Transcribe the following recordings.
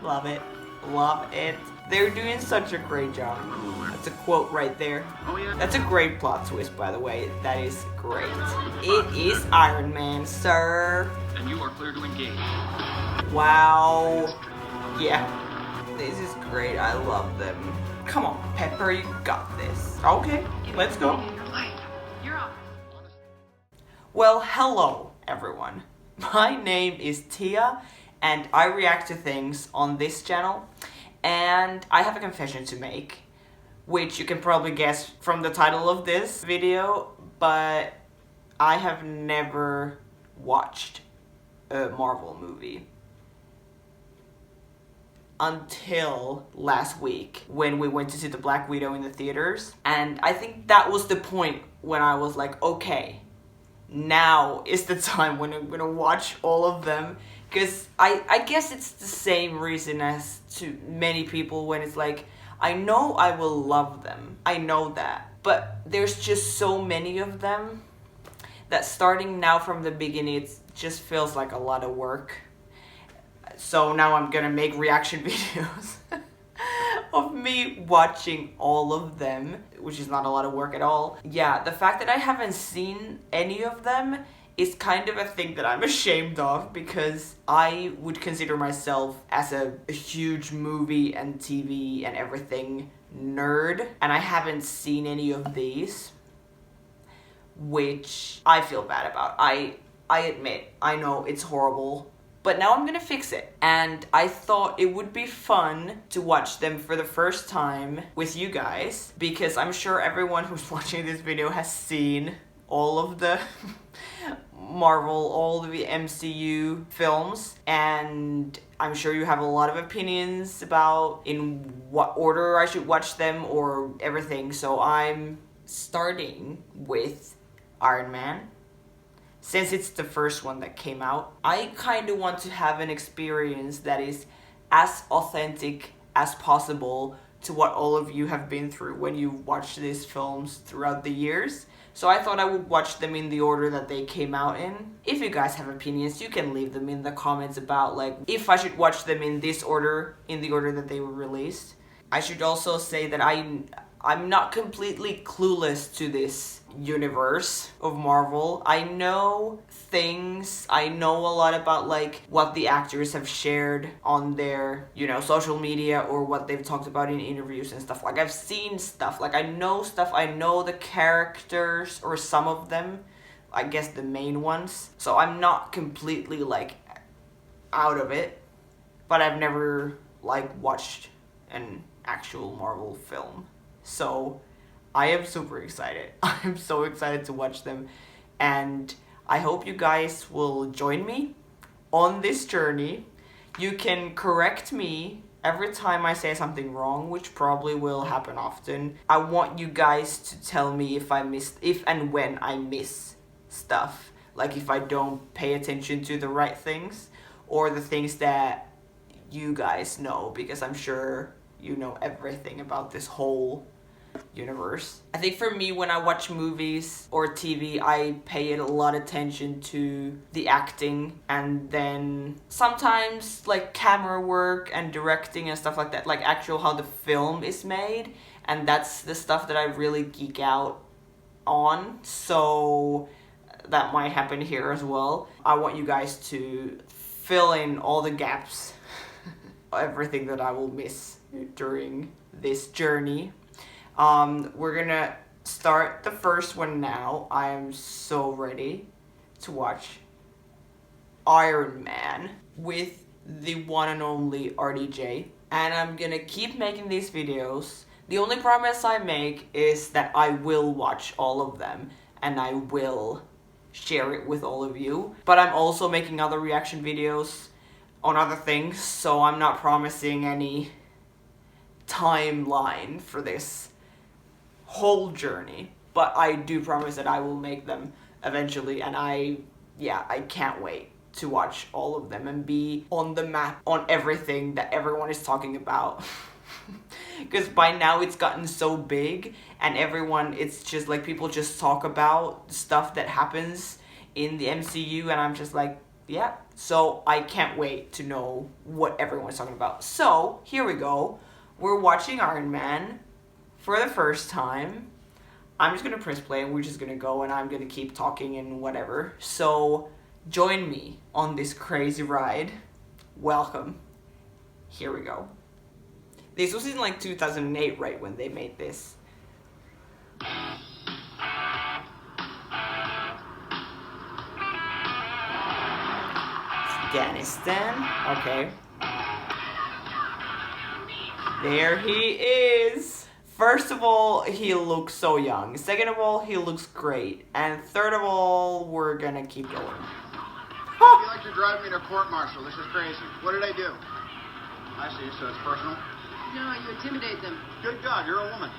Love it. Love it. They're doing such a great job. That's a quote right there. That's a great plot twist, by the way. That is great. It is Iron Man, sir. And you are clear to engage. Wow. Yeah. This is great. I love them. Come on, Pepper, you got this. Okay, let's go. Well, hello, everyone. My name is Tia, and I react to things on this channel. And I have a confession to make, which you can probably guess from the title of this video, but I have never watched a Marvel movie until last week when we went to see the Black Widow in the theaters. And I think that was the point when I was like, okay, now is the time when I'm gonna watch all of them. Because I guess it's the same reason as to many people when it's like, I know I will love them. I know that. But there's just so many of them that starting now from the beginning, it just feels like a lot of work. So now I'm gonna make reaction videos of me watching all of them, which is not a lot of work at all. Yeah, the fact that I haven't seen any of them is kind of a thing that I'm ashamed of, because I would consider myself as a huge movie and TV and everything nerd, and I haven't seen any of these, which I feel bad about. I admit, I know it's horrible, but now I'm gonna fix it. And I thought it would be fun to watch them for the first time with you guys, because I'm sure everyone who's watching this video has seen all of the Marvel, all of the MCU films, and I'm sure you have a lot of opinions about in what order I should watch them or everything. So I'm starting with Iron Man. Since it's the first one that came out, I kind of want to have an experience that is as authentic as possible to what all of you have been through when you watch these films throughout the years. So I thought I would watch them in the order that they came out in. If you guys have opinions, you can leave them in the comments about like if I should watch them in this order, in the order that they were released. I should also say that I'm not completely clueless to this universe of Marvel. I know things, I know a lot about like what the actors have shared on their, social media, or what they've talked about in interviews and stuff. Like I've seen stuff, like I know stuff, I know the characters, or some of them, I guess the main ones. So I'm not completely like out of it, but I've never like watched an actual Marvel film. So I am super excited. I'm so excited to watch them, and I hope you guys will join me on this journey. You can correct me every time I say something wrong, which probably will happen often. I want you guys to tell me if and when I miss stuff, like if I don't pay attention to the right things, or the things that you guys know, because I'm sure you know everything about this whole universe. I think for me, when I watch movies or TV, I pay a lot of attention to the acting, and then sometimes like camera work and directing and stuff like that, like actual how the film is made, and that's the stuff that I really geek out on. So that might happen here as well. I want you guys to fill in all the gaps, everything that I will miss during this journey. We're gonna start the first one now. I am so ready to watch Iron Man with the one and only RDJ. And I'm gonna keep making these videos. The only promise I make is that I will watch all of them, and I will share it with all of you. But I'm also making other reaction videos on other things, so I'm not promising any timeline for this whole journey, but I do promise that I will make them eventually, and I can't wait to watch all of them and be on the map on everything that everyone is talking about. Because by now it's gotten so big, and it's just like people just talk about stuff that happens in the MCU, and I'm just like, Yeah, so I can't wait to know what everyone's talking about. So, here we go. We're watching Iron Man for the first time. I'm just gonna press play and we're just gonna go and I'm gonna keep talking and whatever. So, join me on this crazy ride. Welcome. Here we go. This was in like 2008, right, when they made this. Afghanistan. Okay. There he is. First of all, he looks so young. Second of all, he looks great. And third of all, we're gonna keep going. You like to drive me to court-martial. This is crazy. What did I do? I see, so it's personal? No, you intimidate them. Good God, you're a woman.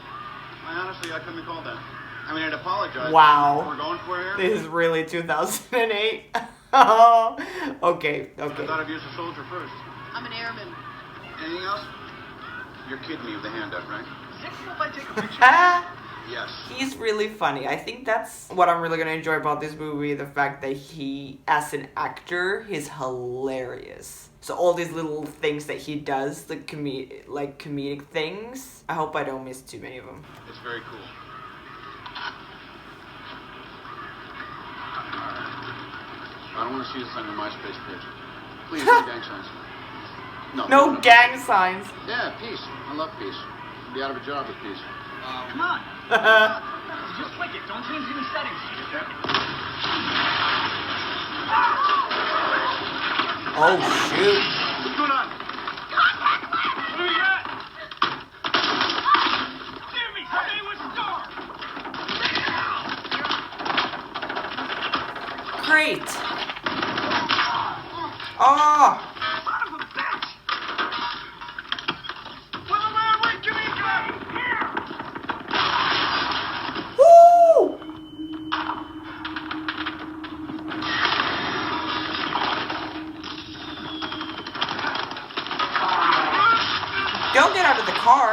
I couldn't be called that. I mean, I'd apologize. Wow. We're going for here? This is really 2008. Oh, okay. I thought I'd use a soldier first. I'm an airman. Anything else? You're kidding me with the hand up, right? Is it cool if I take a picture? Yes. He's really funny. I think that's what I'm really gonna enjoy about this movie. The fact that he, as an actor, he's hilarious. So all these little things that he does, the comedic things. I hope I don't miss too many of them. It's very cool. I don't want to see this on your MySpace page. Please, no gang signs. No gang signs. Yeah, peace. I love peace. I'll be out of a job with peace. Come on. Just click it. Don't change any settings. Oh, shoot. What's going on? What do we got? Jimmy, stay with Star. Great. Oh. Son of a bitch. Well, the man, wait, give me a gun. Here. Woo! Don't get out of the car.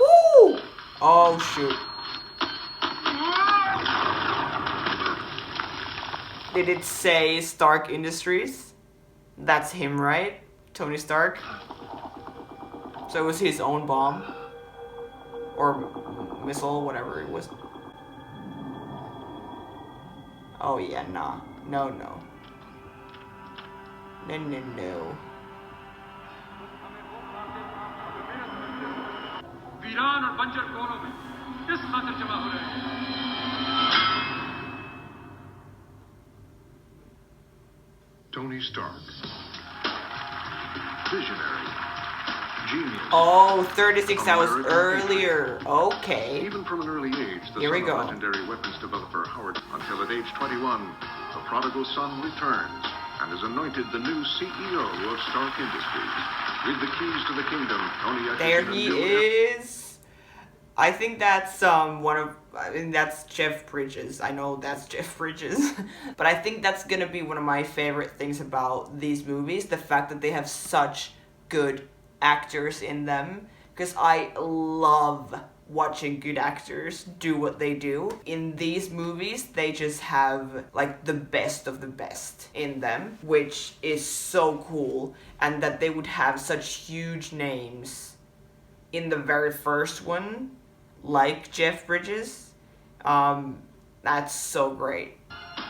Woo! Oh, shoot. Did it say Stark Industries? That's him, right? Tony Stark? So it was his own bomb? Or missile, whatever it was. Oh yeah, nah. No. No. वीरान और बंजर कोनों में किस खातिर जमा हो रहे हैं? Tony Stark. Visionary. Genius. Oh, 36 hours earlier. Okay. Even from an early age, the Here we son go. of legendary weapons developer Howard, until at age 21, the prodigal son returns and is anointed the new CEO of Stark Industries. With the keys to the kingdom, Tony ushers There in a he new era. is. I think that's that's Jeff Bridges. I know that's Jeff Bridges. But I think that's gonna be one of my favorite things about these movies, the fact that they have such good actors in them. Because I love watching good actors do what they do. In these movies, they just have like the best of the best in them, which is so cool. And that they would have such huge names in the very first one, like Jeff Bridges. That's so great.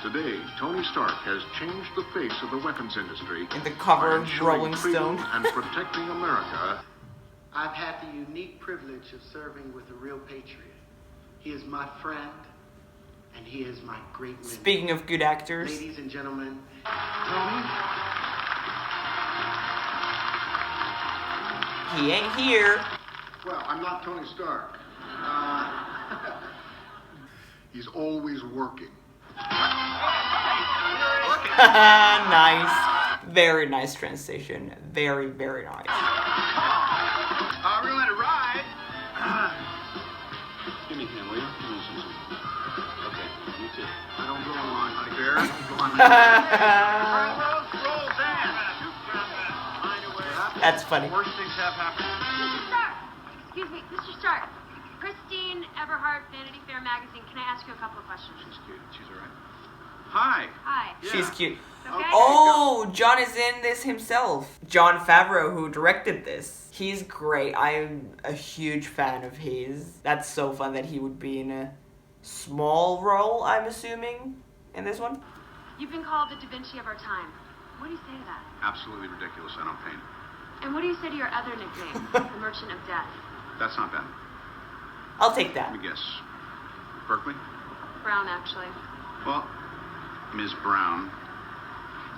Today, Tony Stark has changed the face of the weapons industry. In the cover by of ensuring Rolling freedom Stone. and protecting America. I've had the unique privilege of serving with a real patriot. He is my friend, and he is my great mentor. Speaking of good actors. Ladies and gentlemen, Tony? He ain't here. Well, I'm not Tony Stark. He's always working. Nice. Very nice transition. Very, very nice. We're gonna let it ride. Give me a hand, will you? Give me some. Okay, you too. I don't go on like there. I don't go on like That's funny. Worst things have happened. Mr. Stark! Excuse me, Mr. Stark. Christine Everhart, Vanity Fair magazine. Can I ask you a couple of questions? She's cute. She's all right. Hi. Hi. Yeah. She's cute. Okay. Oh, John is in this himself. John Favreau, who directed this. He's great. I'm a huge fan of his. That's so fun that he would be in a small role, I'm assuming, in this one. You've been called the Da Vinci of our time. What do you say to that? Absolutely ridiculous. I don't paint. And what do you say to your other nickname, the Merchant of Death? That's not bad. I'll take that. Let me guess. Berkeley? Brown, actually. Well, Ms. Brown,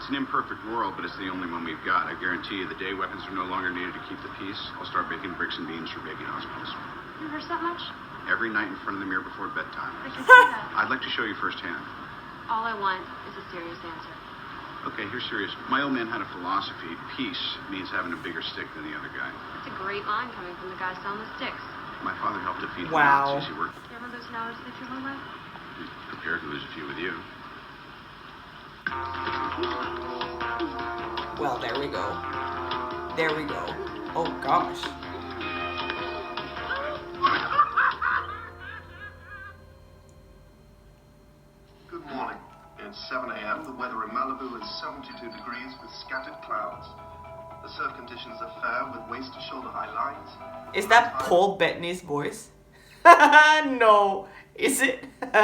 it's an imperfect world, but it's the only one we've got. I guarantee you, the day weapons are no longer needed to keep the peace, I'll start baking bricks and beams for baking hospitals. You rehearse that much? Every night in front of the mirror before bedtime. I can see that. I'd like to show you firsthand. All I want is a serious answer. Okay, here's serious. My old man had a philosophy. Peace means having a bigger stick than the other guy. That's a great line coming from the guy selling the sticks. My father helped defeat the Wow. Nazis. He worked You ever lose knowledge that your whole life? prepared to lose a few with you. Well, there we go. There we go. Oh, gosh. Good morning. It's 7 a.m. The weather in Malibu is 72 degrees with scattered clouds. The surf conditions are fair with waist to shoulder high lines. Is that Paul Bettany's voice? No. Is it? Being 10:52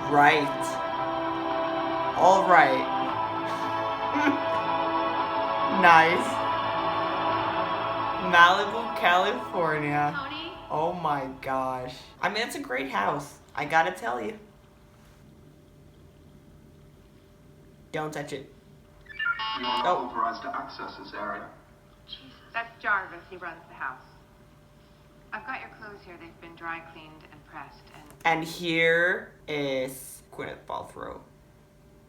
a.m. Right. All right. Nice. Malibu, California. Tony? Oh my gosh. I mean, it's a great house. I gotta tell you. Don't touch it. You are not authorized to access this area. That's Jarvis. He runs the house. I've got your clothes here. They've been dry cleaned and pressed. And here is Gwyneth Paltrow.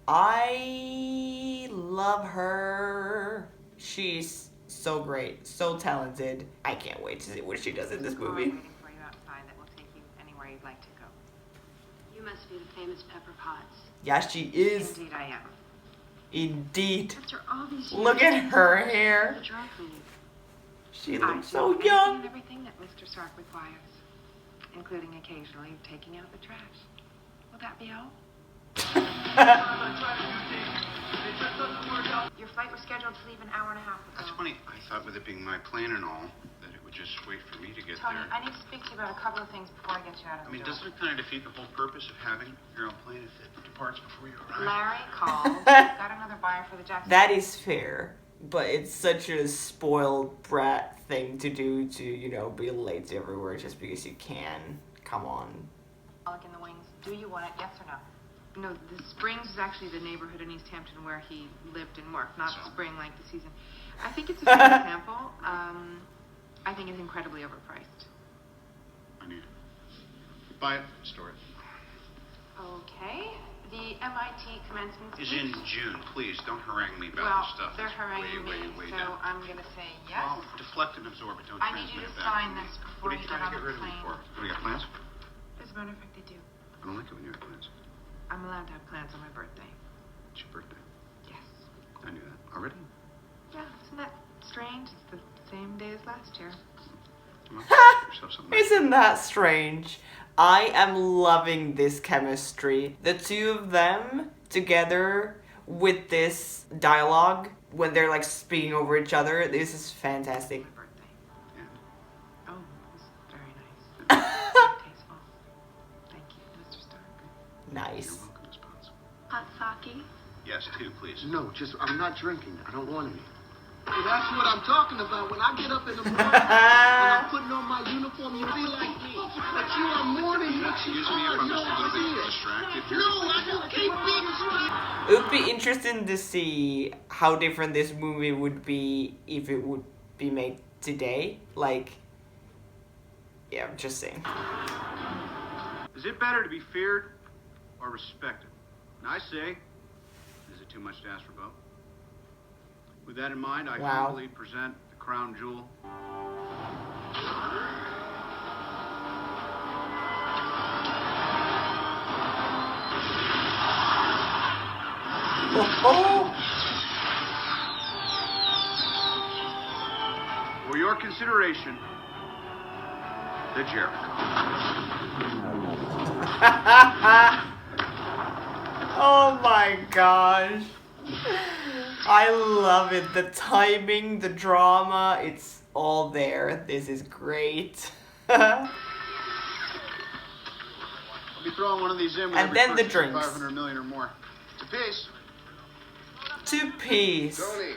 I love her. She's so great, so talented. I can't wait to see what she does in this There's a car movie. waiting for you outside that will take you anywhere you'd like to go. You must be the famous Pepper Potts. Yeah, she is. Indeed, I am. Indeed. After all these years, Look at her hair. the dry cleaning. She I looks do so anything young. and everything that Mr. Stark requires, including occasionally taking out the trash. Will that be all? Your flight was scheduled to leave an hour and a half ago. That's funny. I thought with it being my plane and all, that it would just wait for me to get Tony, there. I need to speak to you about a couple of things before I get you out of I the mean, door. doesn't it kind of defeat the whole purpose of having your own plane if it departs before you arrive? Larry called. We've got another buyer for the Jackson. That is fair, but it's such a spoiled brat thing to do to, you know, be late to everywhere just because you can. Come on. Look in the wings. Do you want it? Yes or no? No, the Springs is actually the neighborhood in East Hampton where he lived and worked, not So? spring like the season. I think it's a good example. I think it's incredibly overpriced. I need it. Buy it, store it. Okay. The MIT commencement Is speech. in June. Please don't harangue me about Well, this stuff. they're It's haranguing way, me, way, way so down. I'm going to say yes. Well, deflect and absorb it. Don't I need you transmit to it back sign me. this What before are you you get trying to on get the rid of me plane. for? What, do you got plans? As a matter of fact, I do. I don't like it when you have plans. I'm allowed to have plans on my birthday. It's your birthday. Yes. I knew that. Already? Yeah, isn't that strange? It's the same day as last year. Come on, get yourself something nice. Isn't that strange? I am loving this chemistry. The two of them together with this dialogue when they're like speaking over each other. This is fantastic. My birthday. Yeah. Oh, it's very nice. Very tasteful. Thank you, Mr. Stark. Nice. You're welcome, Miss Potts. Hot sake? Yes, two, please. No, just, I'm not drinking. I don't want any. Well, that's what I'm talking about. When I get up in the morning and I'm putting on my uniform, you be like me. But you are more than what you Excuse me if are. I'm just a little bit No, distracted here. I just can't beat It would be interesting to see how different this movie would be if it would be made today. Like, yeah, I'm just saying. Is it better to be feared or respected? And I say, is it too much to ask for both? With that in mind, I Wow. humbly present the crown jewel. Oh, consideration, the Jericho. Oh my gosh. I love it. The timing, the drama, it's all there. This is great. I'll be throwing one of these in with And every then the purchase of drinks. 500 million or more. To peace. To peace. Tony.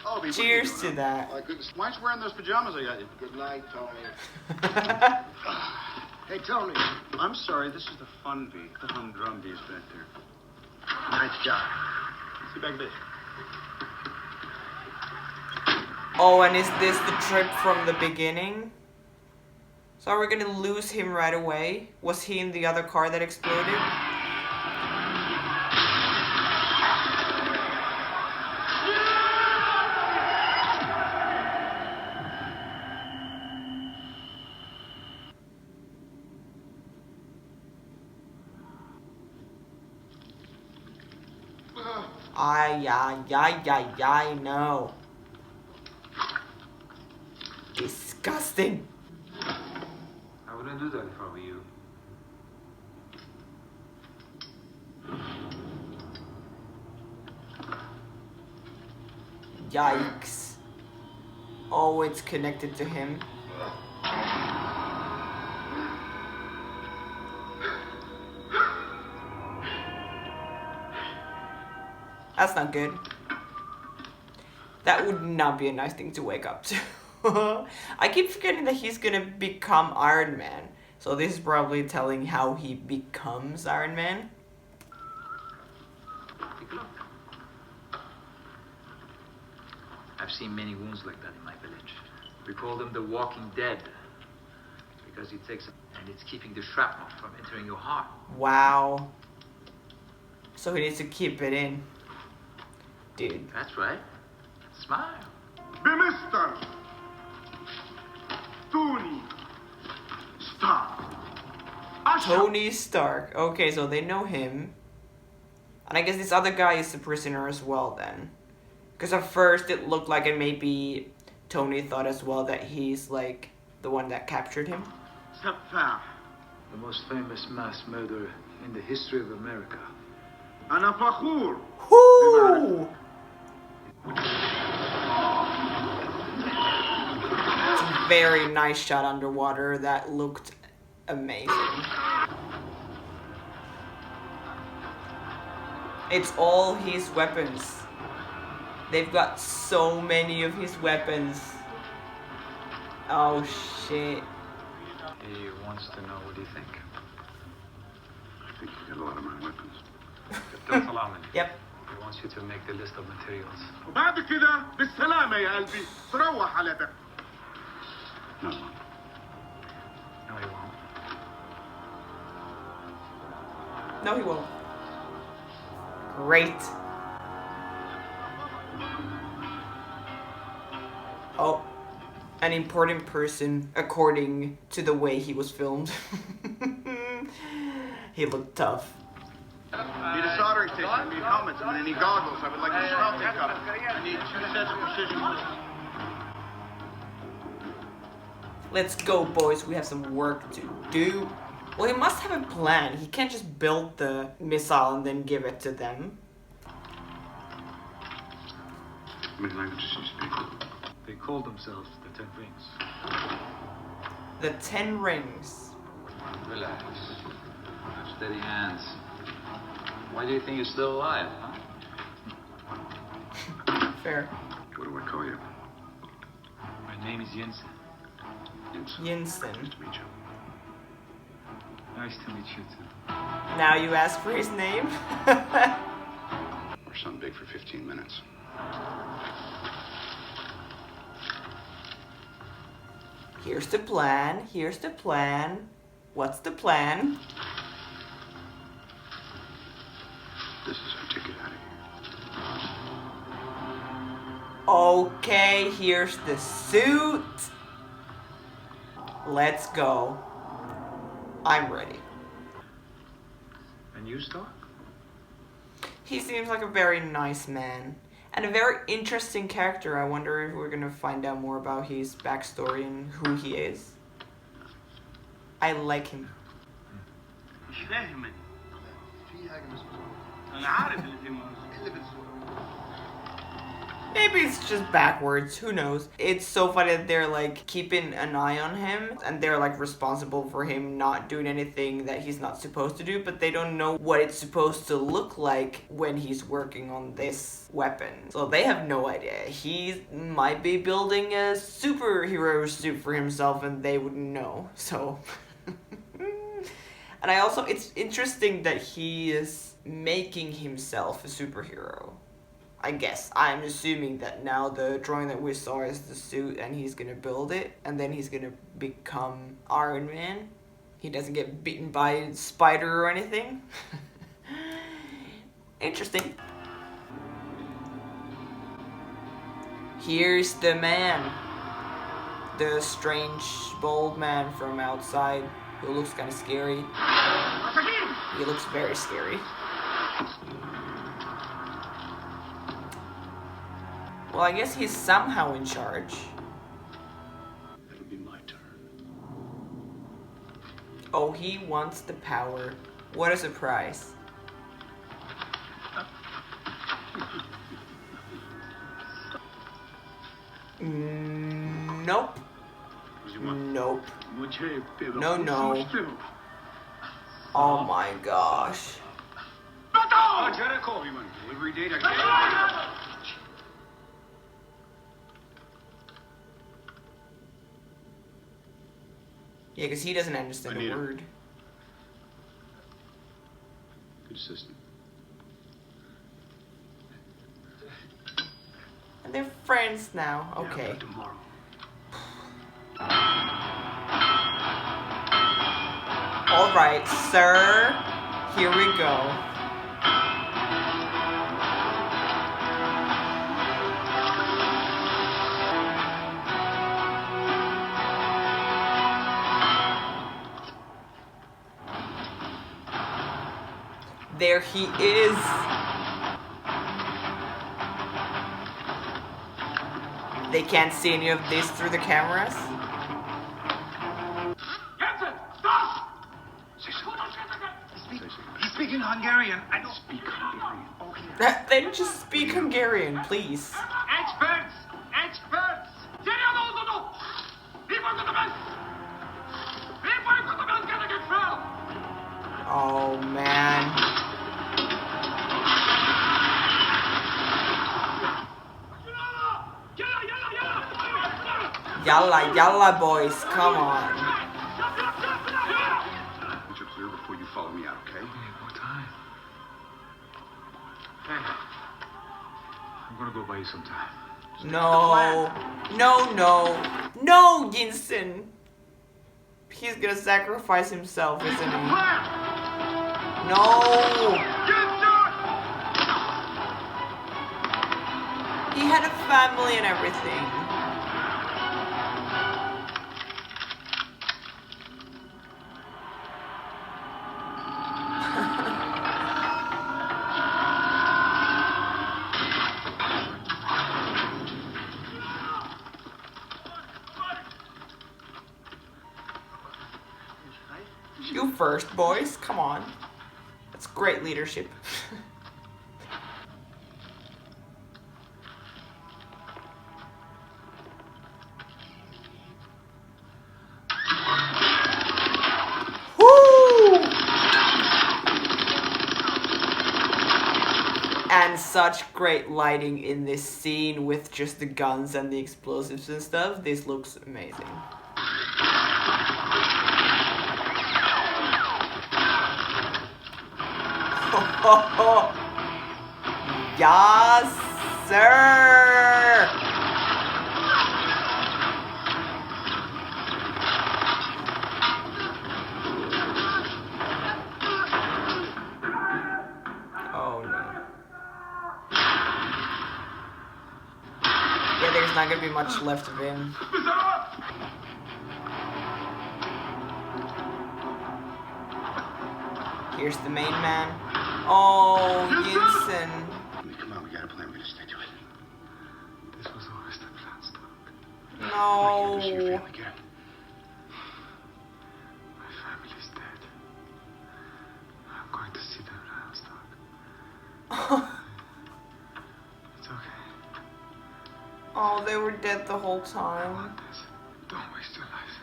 Oh, what are you Cheers doing, to huh? that. I couldn't... Why aren't you wearing those pajamas I got you? Good night, Tony. Hey, Tony. I'm sorry, this is the fun bee. The humdrum bee's back there. Nice job. See you back there. Oh, and is this the trip from the beginning? So are we gonna lose him right away? Was he in the other car that exploded? I know. Disgusting. I wouldn't do that if I were you. Yikes. Oh, it's connected to him. That's not good. That would not be a nice thing to wake up to. I keep forgetting that he's gonna become Iron Man. So this is probably telling how he becomes Iron Man. Take a look. I've seen many wounds like that in my village. We call them the walking dead. Because it takes, and it's keeping the shrapnel from entering your heart. Wow. So he needs to keep it in. Dude. That's right. Smile. Mr. Tony Stark. Tony Stark. Okay, so they know him. And I guess this other guy is the prisoner as well then. Because at first it looked like, and maybe Tony thought as well, that he's like the one that captured him. The most famous mass murderer in the history of America. أنا فخور. Whoo! Very nice shot underwater. That looked amazing. It's all his weapons. They've got so many of his weapons. Oh shit. He wants to know what you think. I think you got a lot of my weapons. Don't allow me. Yep. He wants you to make the list of materials. وبعد كده بالسلامة يا قلبي تروح على بيتك. No. No, he won't. No, he won't. Great. Oh, an important person according to the way he was filmed. He looked tough. Need a soldering station, I need helmets, and I need goggles. I would like a smelting cup. I need 2 sets of precision. Let's go, boys. We have some work to do. Well, he must have a plan. He can't just build the missile and then give it to them. How many languages do you speak? They call themselves the Ten Rings. The 10 Rings. Relax. Steady hands. Why do you think you're still alive, huh? Fair. What do I call you? My name is Jensen. Jensen. Nice to meet you. Nice to meet you too. Now you ask for his name? Or something big for 15 minutes. Here's the plan. Here's the plan. What's the plan? This is our ticket out of here. Okay, here's the suit. Let's go. I'm ready. And you, Stark? He seems like a very nice man. And a very interesting character. I wonder if we're gonna find out more about his backstory and who he is. I like him. مش فاهم أنا. في حاجة مش مظبوطة. أنا عارف اللي في بالصورة. Maybe it's just backwards, who knows. It's so funny that they're like keeping an eye on him and they're like responsible for him not doing anything that he's not supposed to do, but they don't know what it's supposed to look like when he's working on this weapon. So they have no idea. He might be building a superhero suit for himself and they wouldn't know, so. And it's interesting that he is making himself a superhero. I guess. I'm assuming that now the drawing that we saw is the suit and he's gonna build it and then he's gonna become Iron Man. He doesn't get beaten by a spider or anything. Interesting. Here's the man. The strange bald man from outside who looks kind of scary. He looks very scary. Well, I guess he's somehow in charge. It'll be my turn. Oh, he wants the power. What a surprise. Nope. Nope. No, no. Oh my gosh. Delivery date again. Yeah, because he doesn't understand the word. Good system. And they're friends now. Okay. Yeah, tomorrow. All right, sir. Here we go. There he is. They can't see any of this through the cameras. Captain, stop! He's speaking Hungarian. I don't speak Hungarian. Okay. Then just speak Hungarian, please. Experts! Experts! Geriye oldu! People to the best! People to the best gonna get fouled! Oh man. Yalla, yalla, boys, come on. Once you're clear before you follow me out, okay? What time? Hey, I'm gonna go buy you some time. No, no, no, no, Yinsen. He's gonna sacrifice himself, isn't he? No. He had a family and everything. You first, boys. Come on. That's great leadership. Woo! And such great lighting in this scene with just the guns and the explosives and stuff. This looks amazing. Yes, sir. Oh no. Yeah, there's not gonna be much left of him. Here's the main man. Oh, Yinsen. Come on, we got a plan. We're gonna stick to it. No. Never see your family again. My family's dead. I'm going to see them now, Stark. It's okay. Oh, they were dead the whole I time. want this. Don't waste your life.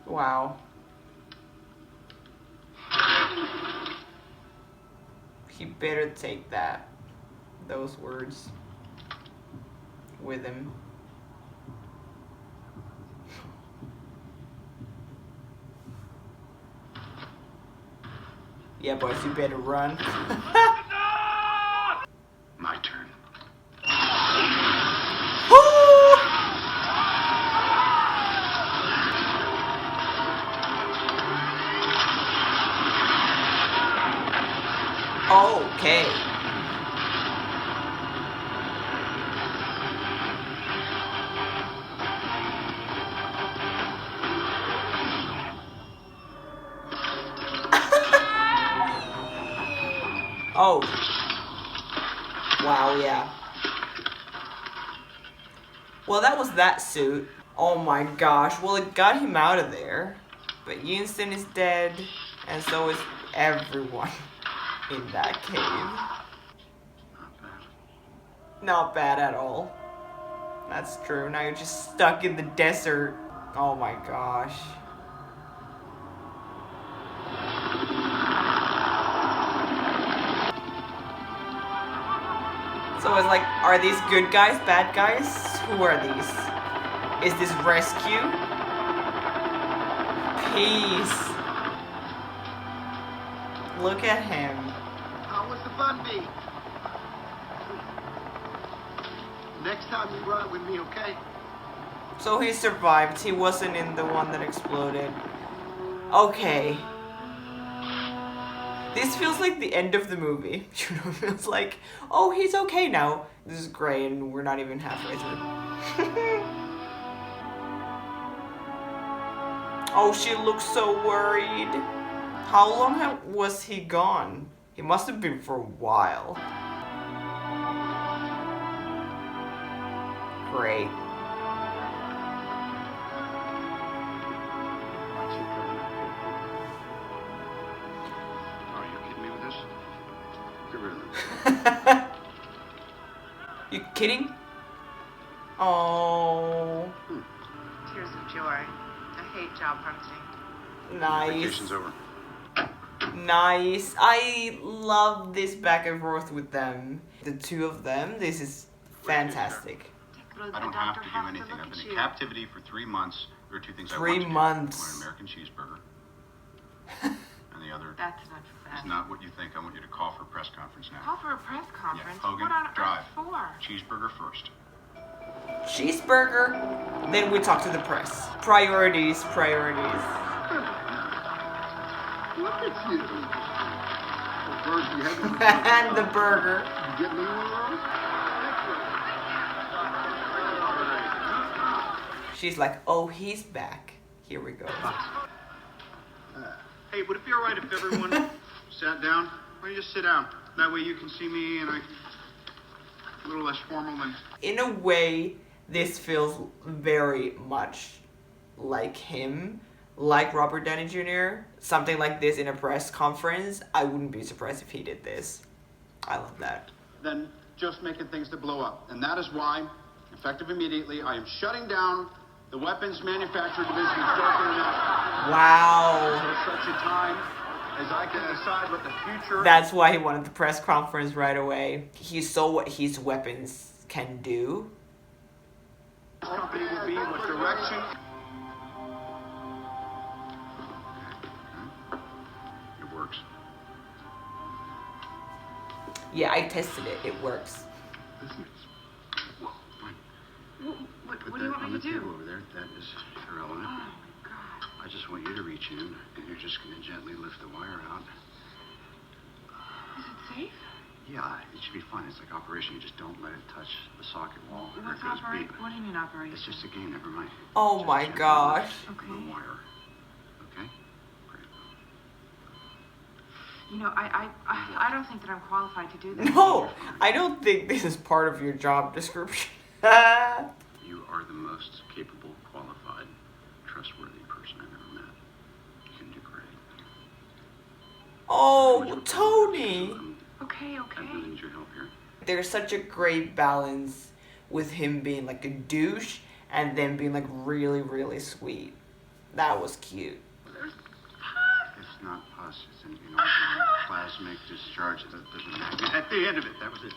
Wow. He better take those words with him. Yeah, boys, you better run. My turn. Okay. Oh. Wow, yeah. Well, that was that suit. Oh my gosh. Well, it got him out of there. But Yinston is dead, and so is everyone in that cave. Not bad. Not bad at all. That's true. Now you're just stuck in the desert. Oh my gosh. So it's like, are these good guys, bad guys? Who are these? Is this rescue? Peace. Look at him. How was the fun be? Next time you ride with me, okay? So he survived. He wasn't in the one that exploded. Okay. This feels like the end of the movie. You know, it feels like, oh, he's okay now. This is great, and we're not even halfway through. Oh, she looks so worried. How long was he gone? He must have been for a while. Great. Are you kidding me with this? Get rid of it. You kidding? Oh, Tears of joy. I hate job hunting. nice. Vacation's over. Nice. I love this back and forth with them. The two of them. This is fantastic. I don't have to do anything. I've been in captivity for 3 months. There are two things I 3 want to months. do. I want an American cheeseburger. And the other That's not for is that. not what you think. I want you to call for a press conference now. Call for a press conference? Yeah, Hogan, what on drive. earth for? Cheeseburger first. Cheeseburger. Then we talk to the press. Priorities, priorities. Look at you. The burger, you haven't And the burger. You get me one of those? She's like, oh, he's back. Here we go. Hey, would it be all right if everyone sat down? Why don't you just sit down? That way you can see me and a little less formal than... In a way, this feels very much like him, like Robert Downey Jr. Something like this in a press conference. I wouldn't be surprised if he did this. I love that. Than just making things to blow up. And that is why, effective immediately, I am shutting down the weapons manufacturing division of Stark International. Wow. Until such a time as I can decide what the future... That's why he wanted the press conference right away. He saw what his weapons can do. This company will be, what direction... It works. Yeah, I tested it. It works. What do you want me to do? Over there, that is irrelevant. Oh, my God. I just want you to reach in, and you're just going to gently lift the wire out. Is it safe? Yeah, it should be fine. It's like operation. You just don't let it touch the socket wall. or What's it goes operate? beep. What do you mean operate? It's just a game. Never mind. Oh Just my gently gosh. lift Okay. The wire. Okay? Great. You know, I don't think that I'm qualified to do this. No, I don't think this is part of your job description. You are the most capable, qualified, trustworthy person I've ever met. You can do great. Oh, Tony. Okay. I really need your help here. There's such a great balance with him being like a douche and then being like really, really sweet. That was cute. It's not pus, it's an plasmic discharge of the magnet. At the end of it, that was it.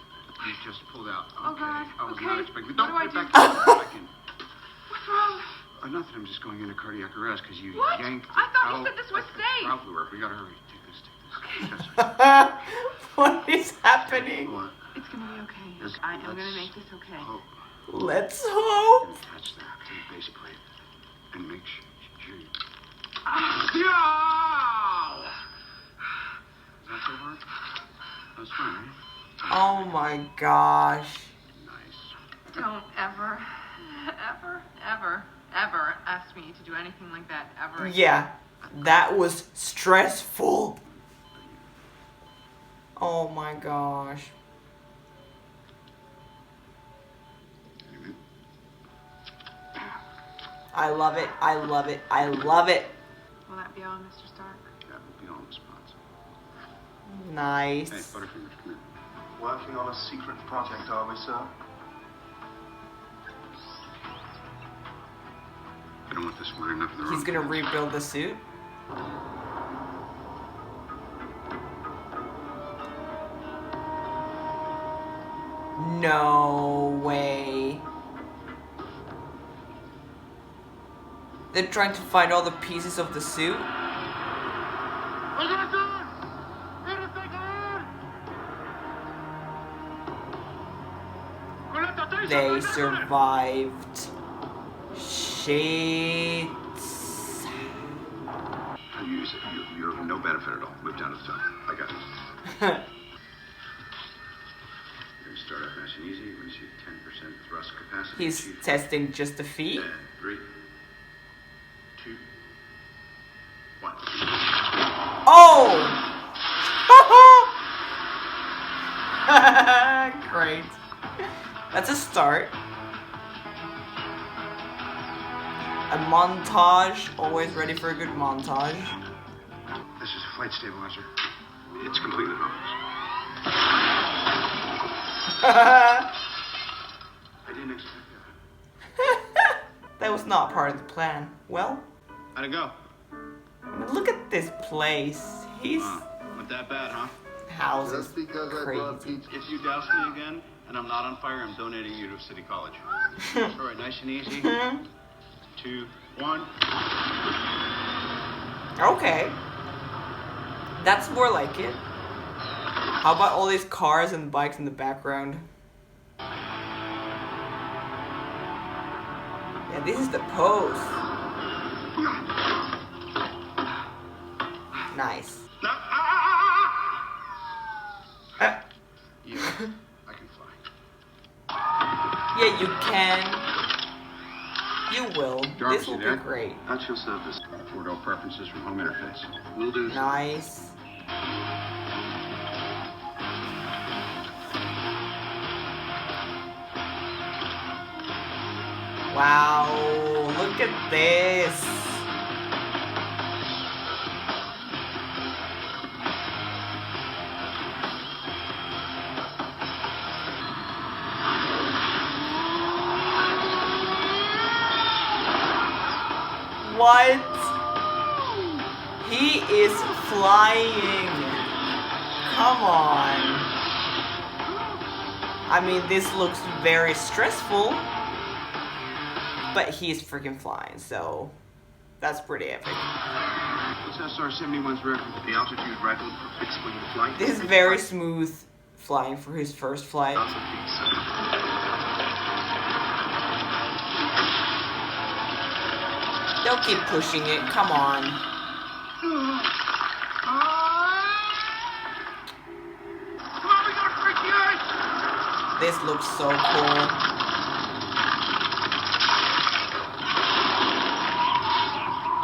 You just pulled out. Okay. Oh, God. I was Okay. not expecting. What Don't do I put it do? back in. Put it back in. What's wrong? Nothing. I'm just going into cardiac arrest because you What? yanked. I thought you out- said this was safe. Ralph, we gotta hurry. Take this. Just- What is happening? What? It's gonna be okay. Yes, I am gonna let's make this okay. hope. Let's hope. Attach that to the base plate and make sure you. Yeah! Is that so hard? That's fine, right? Oh my gosh. Nice. Don't ever ask me to do anything like that ever again. Yeah, that was stressful. Oh my gosh. I love it. I love it. I love it. Will that be all, Mr. Stark? That will be all the spots. Nice. Hey, Butterfingers, come here. Working on a secret project, are we, sir? I don't want this one enough of the He's gonna rebuild the suit. No way. They're trying to find all the pieces of the suit. They survived. Shit. You use it. You're of no benefit at all. Move down to the top. I got it. You're going to start out nice and easy. We're going to see 10% thrust capacity. He's testing just the feet. And 3, 2, 1. Oh! Great. That's a start. A montage. Always ready for a good montage. This is a flight stabilizer. It's completely harmless. I didn't expect that. That was not part of the plan. Well, How'd it go? look at this place. He's Not that bad, huh? house is Just because I brought crazy. pizza. If you douse me again and I'm not on fire, I'm donating you to City College. All right, nice and easy. 2, 1. Okay. That's more like it. How about all these cars and bikes in the background? Yeah, this is the pose. Nice. Yeah, I can fly. Yeah, you can. You will. Jarvis, This will you be there? great. At your service. Forward preferences from home interface. Will do. Nice. Wow, look at this. What? He is flying. Come on. I mean, this looks very stressful, but he's freaking flying, so that's pretty epic. What's SR-71's record? The altitude record for fixed-wing flight. This is very smooth flying for his first flight. That's a feat, sir. They'll keep pushing it, come on. This looks so cool.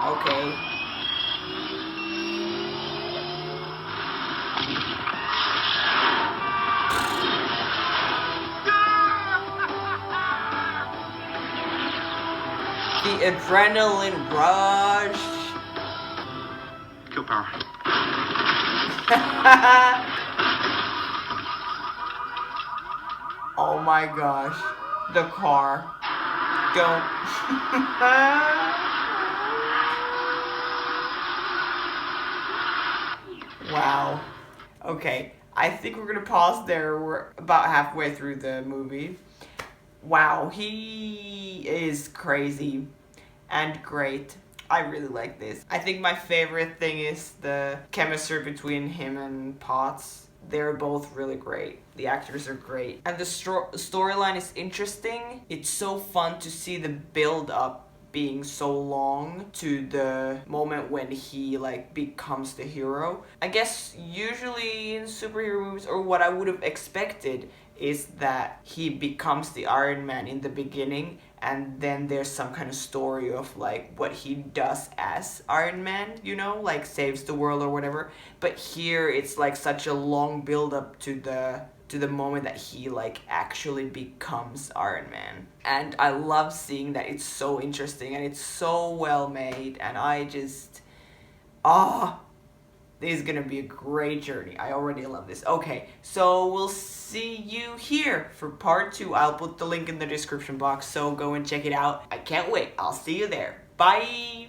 Okay. adrenaline rush. Kill power. Oh my gosh. The car. Don't. Wow. Okay. I think we're gonna pause there. We're about halfway through the movie. Wow, he is crazy and great. I really like this. I think my favorite thing is the chemistry between him and Potts. They're both really great. The actors are great. And the storyline is interesting. It's so fun to see the build up being so long to the moment when he like becomes the hero. I guess usually in superhero movies, or what I would have expected, is that he becomes the Iron Man in the beginning and then there's some kind of story of like what he does as Iron Man, you know, like saves the world or whatever. But here it's like such a long build up to the moment that he like actually becomes Iron Man. And I love seeing that. It's so interesting and it's so well made, and I just this is gonna be a great journey. I already love this. Okay, so we'll see you here for part 2. I'll put the link in the description box, so go and check it out. I can't wait. I'll see you there. Bye!